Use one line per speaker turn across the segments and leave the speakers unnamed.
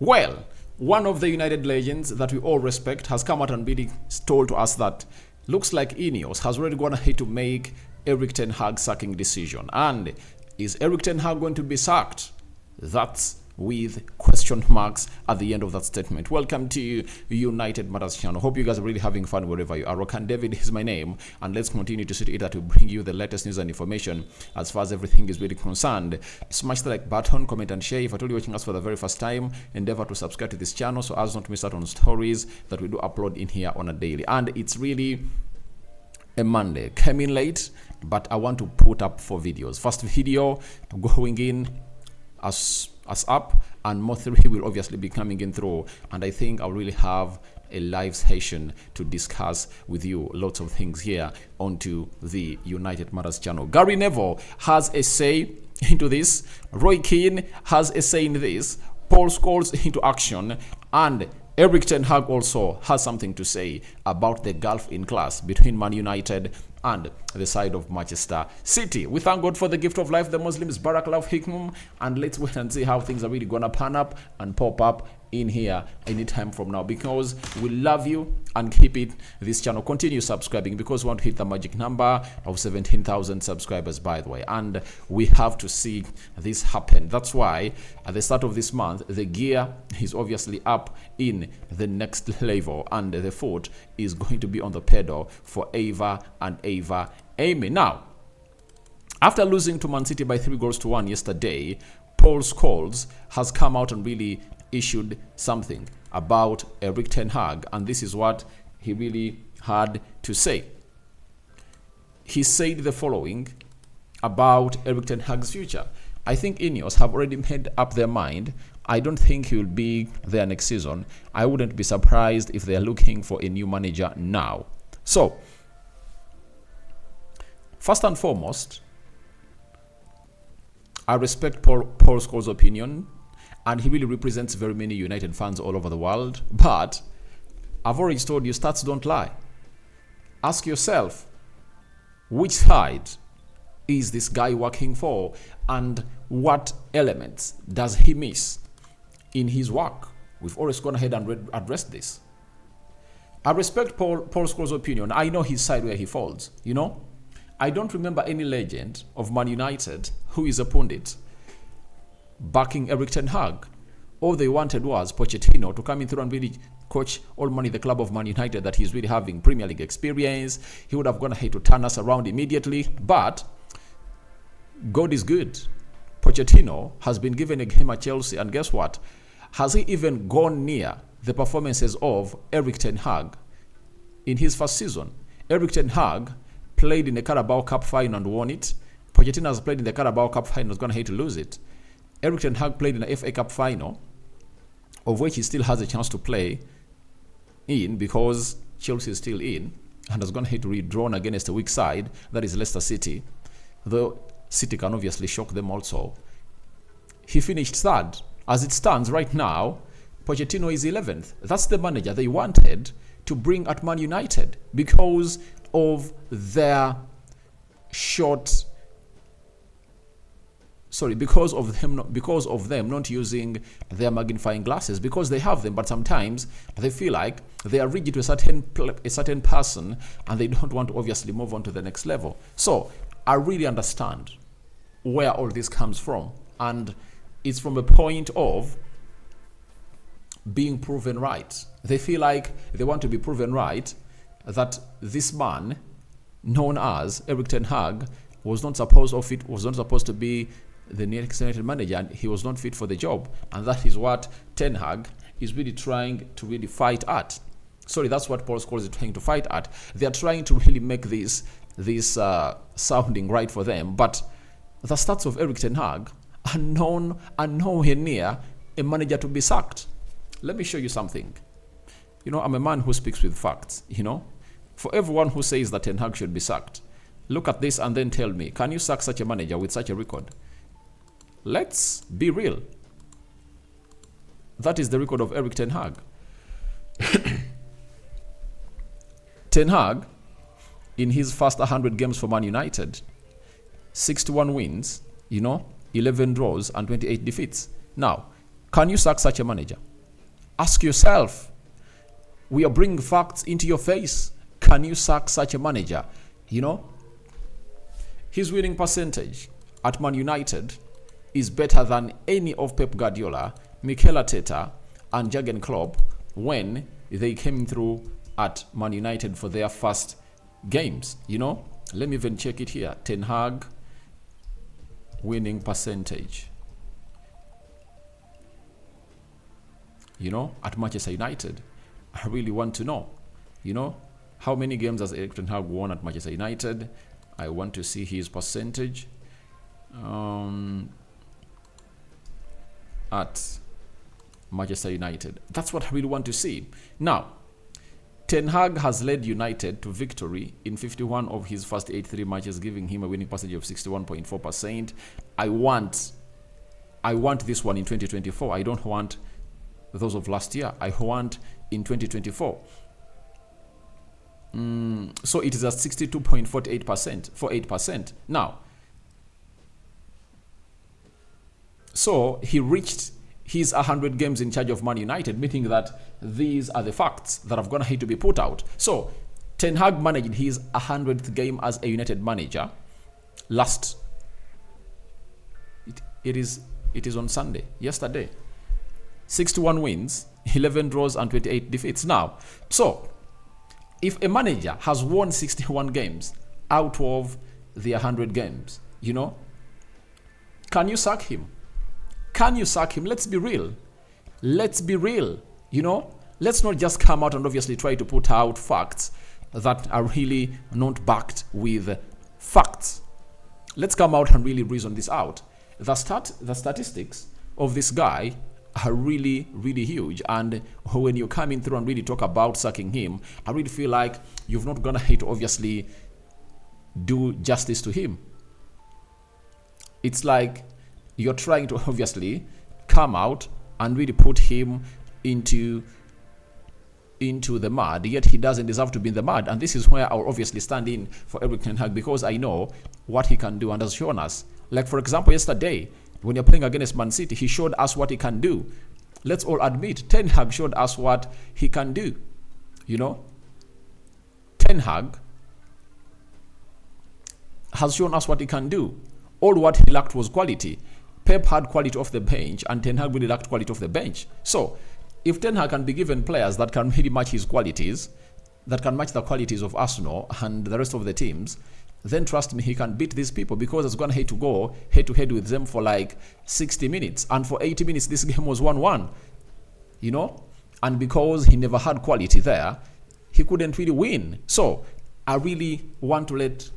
Well, one of the United legends that we all respect has come out and really told to us that looks like INEOS has already gone ahead to make Erik Ten Hag sacking decision. And is Erik Ten Hag going to be sacked? That's with question marks at the end of that statement. Welcome to United Matters channel. Hope you guys are really having fun wherever you are. Rokan David is my name, and let's continue to see that to bring you the latest news and information as far as everything is really concerned. Smash the like button, comment and share. If you're totally watching us for the very first time, endeavor to subscribe to this channel so as not to miss out on stories that we do upload in here on a daily. And it's really a Monday. Came in late, but I want to put up 4 videos. First video going in as up, and more 3 will obviously be coming in through, and I think I'll really have a live session to discuss with you lots of things here onto the United Matters channel. Gary Neville has a say into this, Roy Keane has a say in this, Paul Scholes into action, and Erik Ten Hag also has something to say about the gulf in class between Man United and the side of Manchester City. We thank God for the gift of life, the Muslims, Barakallahu Hikmum, and let's wait and see how things are really gonna pan up and pop up in here anytime from now, because we love you and keep it this channel. Continue subscribing because we want to hit the magic number of 17,000 subscribers, by the way, and we have to see this happen. That's why at the start of this month the gear is obviously up in the next level, and the foot is going to be on the pedal for Ava and Ava Amy. Now, after losing to Man City by 3-1 yesterday, Paul Scholes has come out and really issued something about Erik Ten Hag, and this is what he really had to say. He said the following about Erik Ten Hag's future. I think INEOS have already made up their mind. I don't think he will be there next season. I wouldn't be surprised if they are looking for a new manager now. So, first and foremost, I respect Paul Scholes' opinion, and he really represents very many United fans all over the world. But I've already told you, stats don't lie. Ask yourself, which side is this guy working for, and what elements does he miss in his work? We've always gone ahead and addressed this. I respect Paul Scholes' opinion. I know his side where he falls, you know. I don't remember any legend of Man United who is a pundit backing Erik Ten Hag. All they wanted was Pochettino to come in through and really coach all money the club of Man United that he's really having Premier League experience. He would have gone ahead to turn us around immediately, but God is good. Pochettino has been given a game at Chelsea, and guess what? Has he even gone near the performances of Erik Ten Hag in his first season? Erik Ten Hag played in the Carabao Cup final and won it. Pochettino has played in the Carabao Cup final and was going to hate to lose it. Erik Ten Hag played in the FA Cup final, of which he still has a chance to play in because Chelsea is still in, and has gone ahead to redrawn against a weak side, that is Leicester City. Though City can obviously shock them also. He finished third. As it stands right now, Pochettino is 11th. That's the manager they wanted to bring at Man United because of their because of them not using their magnifying glasses, because they have them, but sometimes they feel like they are rigid to a certain person, and they don't want to obviously move on to the next level. So I really understand where all this comes from, and it's from a point of being proven right. They feel like they want to be proven right that this man known as Erik Ten Hag was not supposed to be the next United manager, and he was not fit for the job, and that is what Ten Hag is really trying to really fight at. Sorry, that's what Paul Scholes is trying to fight at. They are trying to really make this sounding right for them, but the stats of Erik Ten Hag are nowhere near a manager to be sacked. Let me show you something. You know, I'm a man who speaks with facts, you know. For everyone who says that Ten Hag should be sacked, look at this and then tell me, can you sack such a manager with such a record? Let's be real. That is the record of Erik Ten Hag. Ten Hag, in his first 100 games for Man United, 61 wins, you know, 11 draws and 28 defeats. Now, can you sack such a manager? Ask yourself. We are bringing facts into your face. Can you sack such a manager? You know, his winning percentage at Man United is better than any of Pep Guardiola, Mikel Arteta, and Jurgen Klopp when they came through at Man United for their first games. You know, let me even check it here. Ten Hag winning percentage. You know, at Manchester United. I really want to know, you know, how many games has Erik ten Hag won at Manchester United? I want to see his percentage at Manchester United. That's what I really want to see. Now, Ten Hag has led United to victory in 51 of his first 83 matches, giving him a winning percentage of 61.4%. I want this one in 2024. I don't want those of last year. I want in 2024. So it is at 62.48%. Now, so he reached his 100 games in charge of Man United, meaning that these are the facts that are going to have to be put out. So Ten Hag managed his 100th game as a United manager last. It is on Sunday, yesterday. 61 wins, 11 draws, and 28 defeats. Now, so if a manager has won 61 games out of the 100 games, you know, can you sack him? Can you sack him? Let's be real. Let's be real. You know, let's not just come out and obviously try to put out facts that are really not backed with facts. Let's come out and really reason this out. The statistics of this guy are really, really huge. And when you're coming through and really talk about sacking him, I really feel like you've not gonna hate to obviously do justice to him. It's like you're trying to obviously come out and really put him into the mud, yet he doesn't deserve to be in the mud. And this is where I'll obviously stand in for Erik ten Hag, because I know what he can do and has shown us. Like, for example, yesterday, when you're playing against Man City, he showed us what he can do. Let's all admit, Ten Hag showed us what he can do. You know, Ten Hag has shown us what he can do. All what he lacked was quality. Pep had quality off the bench, and Ten Hag really lacked quality off the bench. So, if Ten Hag can be given players that can really match his qualities, that can match the qualities of Arsenal and the rest of the teams, then trust me, he can beat these people, because it's going to have to go head-to-head with them for like 60 minutes. And for 80 minutes, this game was 1-1, you know? And because he never had quality there, he couldn't really win. So I really want to let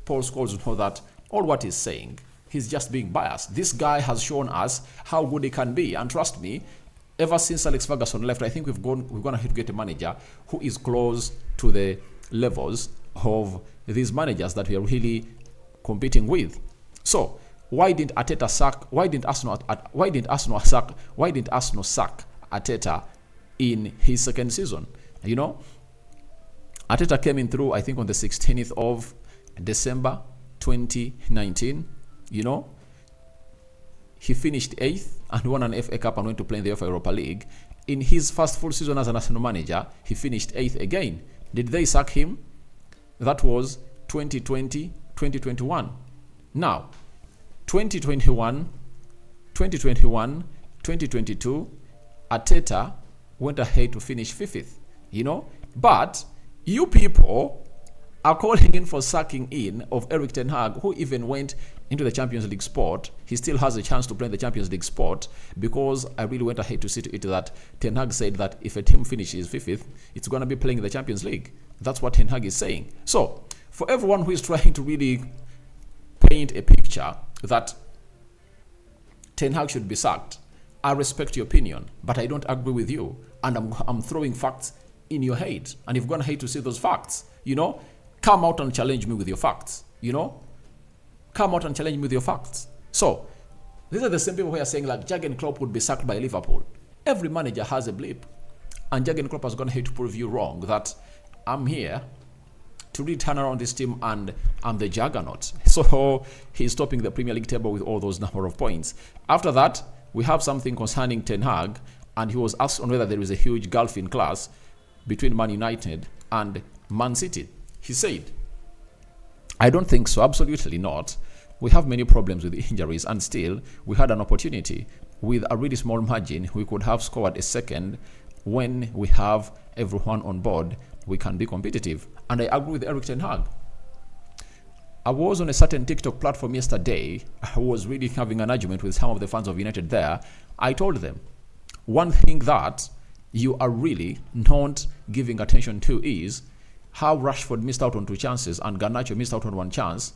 Paul Scholes know that all what he's saying, he's just being biased. This guy has shown us how good he can be. And trust me, ever since Alex Ferguson left, I think we're going to have to get a manager who is close to the levels of these managers that we are really competing with. So why didn't Arsenal sack Arteta in his second season? You know, Arteta came in through, I think, on the 16th of December 2019. You know, he finished 8th and won an FA Cup and went to play in the Europa League. In his first full season as an Arsenal manager, he finished 8th again. Did they sack him? That was 2020, 2021. Now, 2021, 2022, Arteta went ahead to finish 5th, you know. But you people are calling in for sacking in of Erik ten Hag, who even went into the Champions League spot. He still has a chance to play in the Champions League spot, because I really went ahead to see to it that Ten Hag said that if a team finishes 5th, it's going to be playing in the Champions League. That's what Ten Hag is saying. So, for everyone who is trying to really paint a picture that Ten Hag should be sacked, I respect your opinion, but I don't agree with you. And I'm throwing facts in your head. And if you're going to hate to see those facts, you know, come out and challenge me with your facts, you know? Come out and challenge me with your facts. So, these are the same people who are saying like Jurgen Klopp would be sacked by Liverpool. Every manager has a blip. And Jurgen Klopp is going to hate to prove you wrong, that I'm here to really turn around this team and I'm the juggernaut. So he's topping the Premier League table with all those number of points. After that, we have something concerning Ten Hag and he was asked on whether there is a huge gulf in class between Man United and Man City. He said, I don't think so, absolutely not. We have many problems with injuries, and still we had an opportunity. With a really small margin, we could have scored a second. When we have everyone on board, we can be competitive. And I agree with Erik Ten Hag. I was on a certain TikTok platform yesterday. I was really having an argument with some of the fans of United there. I told them, one thing that you are really not giving attention to is how Rashford missed out on 2 chances and Garnacho missed out on 1 chance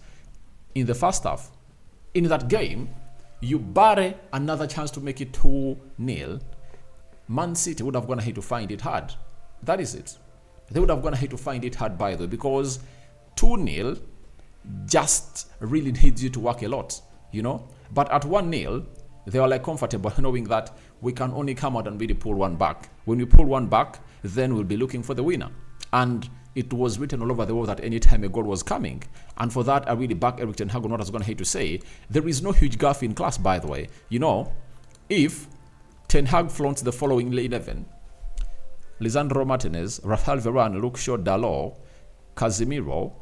in the first half. In that game, you bury another chance to make it 2-0. Man City would have gone ahead to find it hard. That is it. They would have gone ahead to find it hard, by the way, because 2-0 just really needs you to work a lot, you know. But at 1-0, they were like comfortable knowing that we can only come out and really pull one back. When we pull one back, then we'll be looking for the winner. And it was written all over the world that any time a goal was coming. And for that, I really back Erik Ten Hag on what I was going to hate to say. There is no huge gap in class, by the way. You know, if Ten Hag flaunts the following 11, Lisandro Martinez, Rafael Varane, Luke Shaw, Dalot, Casemiro,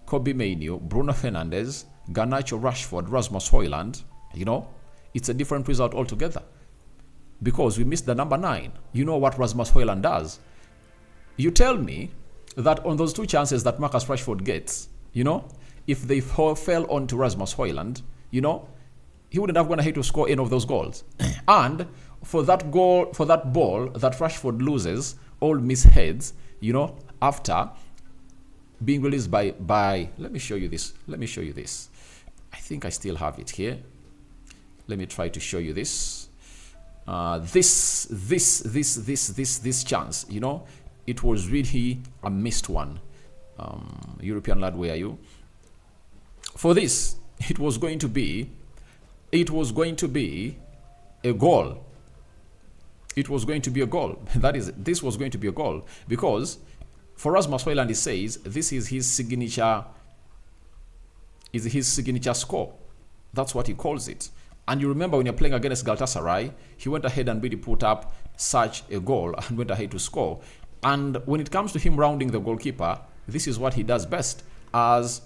Kobe Mainoo, Bruno Fernandes, Garnacho, Rashford, Rasmus Hojlund, you know, it's a different result altogether. Because we missed the number 9. You know what Rasmus Hojlund does? You tell me that on those 2 chances that Marcus Rashford gets, you know, if they fell onto Rasmus Hojlund, you know, he wouldn't have gone ahead to score any of those goals. And for that goal, for that ball that Rashford loses, all misheads, you know, after being released by let me show you this. I think I still have it here. Let me try to show you this. This chance, you know, it was really a missed one. European lad, where are you? For this, it was going to be a goal. It was going to be a goal. That is, this was going to be a goal, because for Rasmus Hojlund, he says this is his signature. Score. That's what he calls it. And you remember when you're playing against Galatasaray, he went ahead and really put up such a goal and went ahead to score. And when it comes to him rounding the goalkeeper, this is what he does best as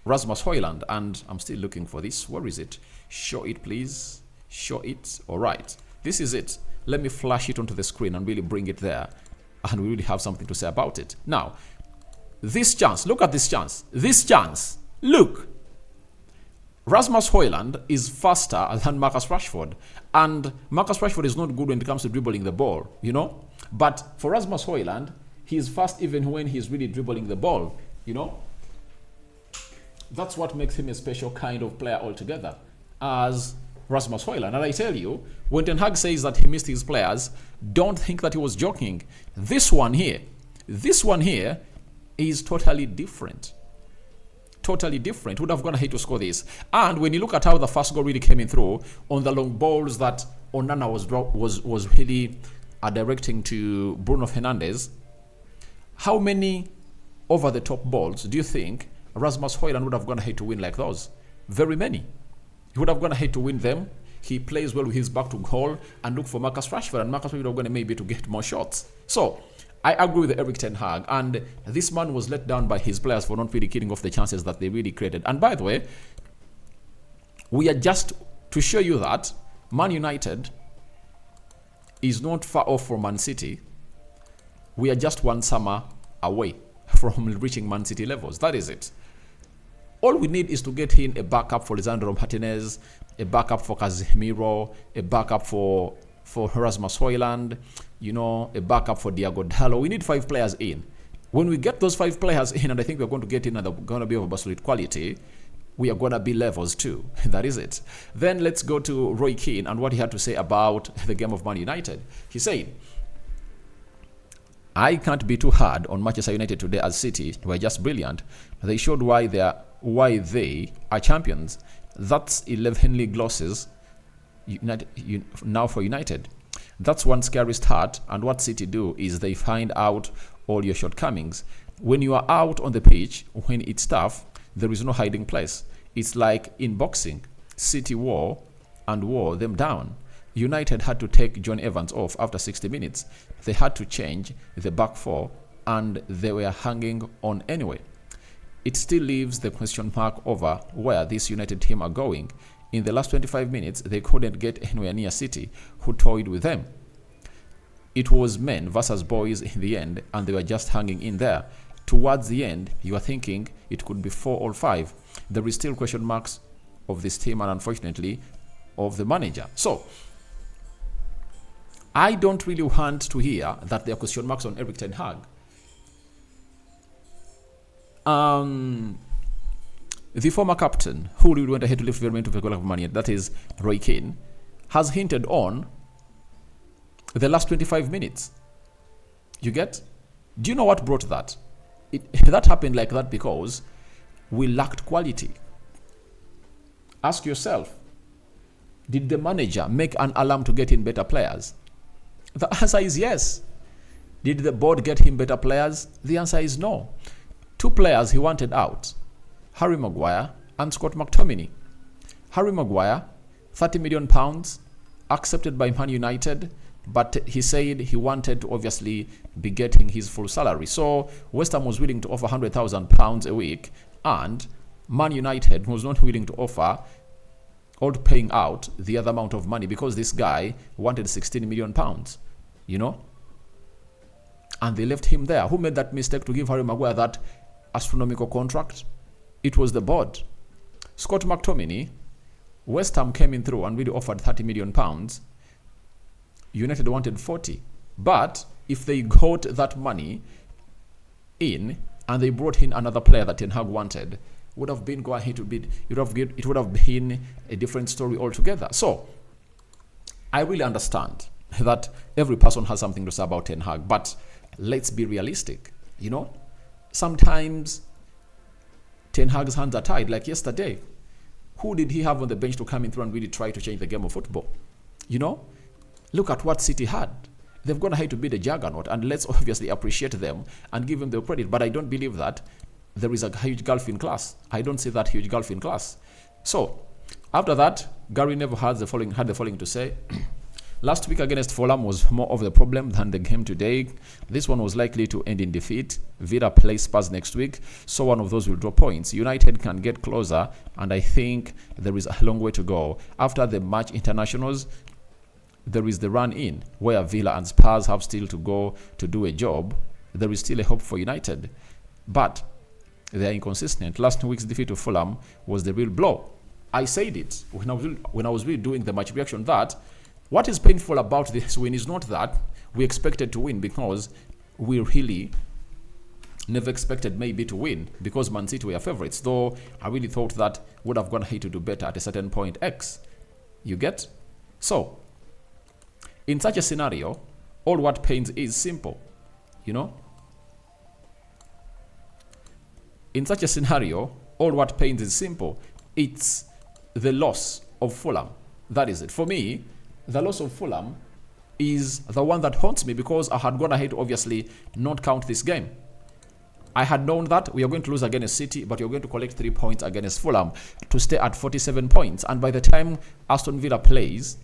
Rasmus Hojlund. And I'm still looking for this. Where is it? Show it, please. Show it. All right. This is it. Let me flash it onto the screen and really bring it there. And we really have something to say about it. Now, this chance. Look at this chance. Look. Rasmus Hojlund is faster than Marcus Rashford. And Marcus Rashford is not good when it comes to dribbling the ball, you know. But for Rasmus Hojlund, he's fast even when he's really dribbling the ball, you know. That's what makes him a special kind of player altogether, as Rasmus Hojlund. And I tell you, when Ten Hag says that he missed his players, don't think that he was joking. This one here is totally different. Totally different. Would have gone ahead to score this. And when you look at how the first goal really came in through on the long balls that Onana was really directing to Bruno Fernandes, how many over the top balls do you think Rasmus Hojlund would have gone ahead to win like those? Very many. He would have gone ahead to win them. He plays well with his back to goal and look for Marcus Rashford, and Marcus Rashford would have gone maybe to get more shots. So I agree with Erik Ten Hag, and this man was let down by his players for not really killing off the chances that they really created. And by the way, we are just to show you that Man United is not far off from Man City. We are just one summer away from reaching Man City levels. That is it. All we need is to get in a backup for Lisandro Martinez, a backup for Casemiro, a backup for Rasmus Hojlund, you know, a backup for Diogo Dalot. We need 5 players in. When we get those 5 players in, and I think we're going to get in and they're going to be of absolute quality, we are going to be levels too. That is it. Then let's go to Roy Keane and what he had to say about the game of Man United. He said, I can't be too hard on Manchester United today, as City were just brilliant. They showed why they are champions. That's 11 league losses now for United. That's one scary start, and what City do is they find out all your shortcomings. When you are out on the pitch, when it's tough, there is no hiding place. It's like in boxing. City wore them down. United had to take John Evans off after 60 minutes. They had to change the back four, and they were hanging on anyway. It still leaves the question mark over where this United team are going. In the last 25 minutes, they couldn't get anywhere near City, who toyed with them. It was men versus boys in the end, and they were just hanging in there. Towards the end, you are thinking it could be 4 or 5. There is still question marks of this team, and unfortunately, of the manager. So, I don't really want to hear that there are question marks on Erik Ten Hag. The former captain, who really went ahead to lift very into the goal of money, that is Roy Keane, has hinted on the last 25 minutes. You get? Do you know what brought that? That happened like that because we lacked quality. Ask yourself, did the manager make an alarm to get in better players? The answer is yes. Did the board get him better players? The answer is no. 2 players he wanted out, Harry Maguire and Scott McTominay. Harry Maguire, £30 million, accepted by Man United, but he said he wanted to obviously be getting his full salary. So West Ham was willing to offer £100,000 a week, and Man United was not willing to offer or paying out the other amount of money because this guy wanted £16 million, you know? And they left him there. Who made that mistake to give Harry Maguire that astronomical contract? It was the board. Scott McTominay, West Ham came in through and really offered £30 million. United wanted 40. But if they got that money in and they brought in another player that Ten Hag wanted, would have been going to be, it would have been a different story altogether. So I really understand that every person has something to say about Ten Hag, but let's be realistic. You know, sometimes Ten Hag's hands are tied. Like yesterday, who did he have on the bench to come in through and really try to change the game of football? You know, look at what City had. They've gone ahead to be the juggernaut, and let's obviously appreciate them and give them the credit. But I don't believe that there is a huge gulf in class. I don't see that huge gulf in class. So after that, Gary Neville had the following to say. Last week against Fulham was more of the problem than the game today. This one was likely to end in defeat. Villa plays Spurs next week, so one of those will draw points. United can get closer, and I think there is a long way to go. After the match internationals, there is the run-in, where Villa and Spurs have still to go to do a job. There is still a hope for United, but they are inconsistent. Last week's defeat to Fulham was the real blow. I said it when I was really doing the match reaction that what is painful about this win is not that we expected to win, because we really never expected maybe to win because Man City were favourites, though I really thought that would have gone ahead to do better at a certain point X. You get? So, in such a scenario, all what pains is simple, you know? In such a scenario, all what pains is simple. It's the loss of Fulham. That is it. For me, the loss of Fulham is the one that haunts me, because I had gone ahead to obviously not count this game. I had known that we are going to lose against City, but you're going to collect 3 points against Fulham to stay at 47 points. And by the time Aston Villa plays,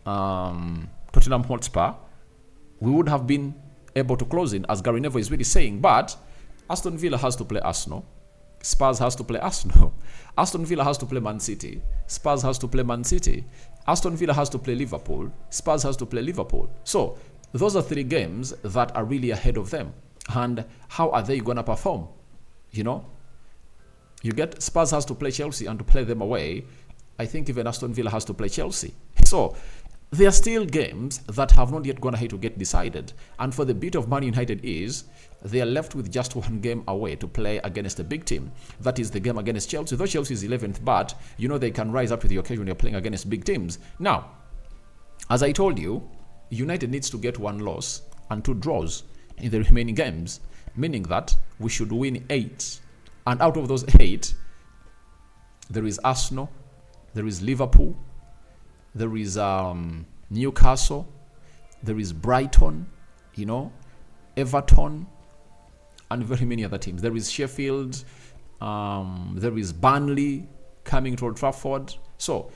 Tottenham Hotspur, we would have been able to close in, as Gary Neville is really saying. But Aston Villa has to play Arsenal. Spurs has to play Arsenal. Aston Villa has to play Man City. Spurs has to play Man City. Aston Villa has to play Liverpool. Spurs has to play Liverpool. So those are 3 games that are really ahead of them. And how are they going to perform? You know? You get Spurs has to play Chelsea, and to play them away, I think even Aston Villa has to play Chelsea. So there are still games that have not yet gone ahead to get decided. And for the bit of Man United is, they are left with just 1 game away to play against a big team. That is the game against Chelsea. Though Chelsea is 11th, but you know they can rise up to the occasion when you're playing against big teams. Now, as I told you, United needs to get 1 loss and 2 draws in the remaining games, meaning that we should win 8. And out of those 8, there is Arsenal, there is Liverpool, there is Newcastle, there is Brighton, you know, Everton, and very many other teams. There is Sheffield, There is Burnley coming to Old Trafford. So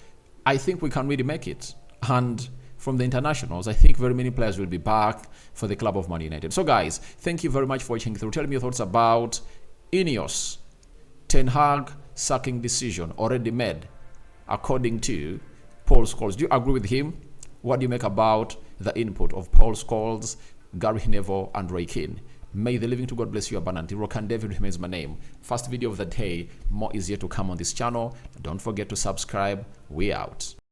I think we can really make it. And from the internationals, I think very many players will be back for the club of Man United. So guys, thank you very much for watching through. Tell me your thoughts about INEOS Ten Hag sacking decision already made according to Paul Scholes. Do you agree with him? What do you make about the input of Paul Scholes, Gary Neville, and Keane? May the living to God bless you abundantly. Rock and David remains my name. First video of the day. More is yet to come on this channel. Don't forget to subscribe. We out.